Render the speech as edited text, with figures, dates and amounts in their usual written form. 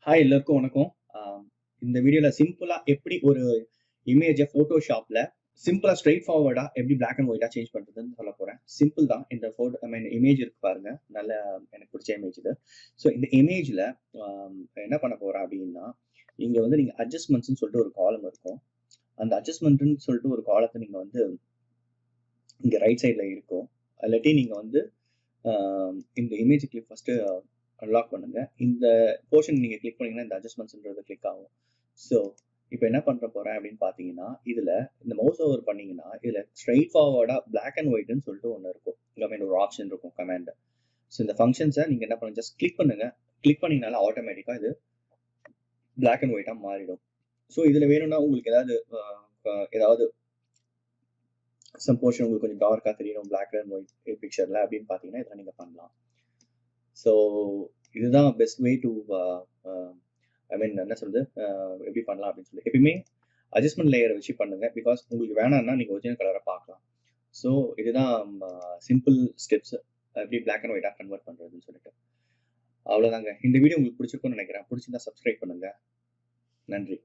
Hi எல்லாருக்கும் வணக்கம். ஆம், இந்த வீடியோல சிம்பிளா எப்படி ஒரு இமேஜை ஃபோட்டோஷாப்ல சிம்பிளா ஸ்ட்ரெயிட் ஃபார்வர்டா எப்படி பிளாக் அண்ட் ஒயிட்டா சேஞ்ச் பண்றதுன்னு சொல்ல போறேன். சிம்பிள் தான். இந்த ஃபோட்டோ இமேஜ் இருக்கு பாருங்க. நல்ல எனக்கு பிடிச்ச இமேஜ் இது. ஸோ இந்த இமேஜ்ல என்ன பண்ண போறேன் அப்படின்னா, இங்க வந்து நீங்க அட்ஜஸ்ட்மெண்ட்ஸ்னு சொல்லிட்டு ஒரு காலம் இருக்கும். அந்த அட்ஜஸ்ட்மெண்ட்னு சொல்லிட்டு ஒரு காலத்தை நீங்க வந்து இங்க ரைட் சைட்ல இருக்கும். இல்லாட்டி நீங்க வந்து இந்த இமேஜ் கிளிக் ஃபர்ஸ்ட் அன்லாக் பண்ணுங்க. இந்த போர்ஷன் நீங்க கிளிக் பண்ணீங்கன்னா இந்த அட்ஜஸ்ட்மெண்ட்ஸ்ன்றது கிளிக் ஆகும். ஸோ இப்போ என்ன பண்ற போறேன் அப்படின்னு பார்த்தீங்கன்னா, இதுல இந்த மவுஸ் ஓவர் பண்ணீங்கன்னா, இதுல ஸ்ட்ரெயிட் ஃபார்வர்டா பிளாக் அண்ட் ஒயிட்னு சொல்லிட்டு ஒன்று இருக்கும். ஒரு ஆப்ஷன் இருக்கும் கமாண்ட். ஸோ இந்த ஃபங்க்ஷன்ஸை நீங்க என்ன பண்ணுங்க, ஜஸ்ட் கிளிக் பண்ணுங்க. கிளிக் பண்ணீங்கனால ஆட்டோமேட்டிக்கா இது பிளாக் அண்ட் ஒயிட்டா மாறிடும். ஸோ இதுல வேணும்னா உங்களுக்கு ஏதாவது சம் போர்ஷன் உங்களுக்கு கொஞ்சம் டார்க்கா தெரியணும் பிளாக் அண்ட் ஒயிட் பிக்சர்ல அப்படின்னு பார்த்தீங்கன்னா இதில் நீங்க பண்ணலாம். ஸோ இதுதான் பெஸ்ட் வே டு என்ன சொல்றது, எப்படி பண்ணலாம் அப்படின்னு சொல்லி எப்பயுமே அட்ஜஸ்ட்மெண்ட் லேயரை வச்சு பண்ணுங்க. பிகாஸ் உங்களுக்கு வேணாம்னா நீங்க ஒரிஜினல் கலரை பார்க்கலாம். ஸோ இதுதான் சிம்பிள் ஸ்டெப்ஸ் எப்படி பிளாக் அண்ட் ஒயிட்டா கன்வெர்ட் பண்றதுன்னு சொல்லிட்டு. அவ்வளவுதாங்க. இந்த வீடியோ உங்களுக்கு பிடிச்சிருக்கும்னு நினைக்கிறேன். பிடிச்சிருந்தா சப்ஸ்கிரைப் பண்ணுங்க. நன்றி.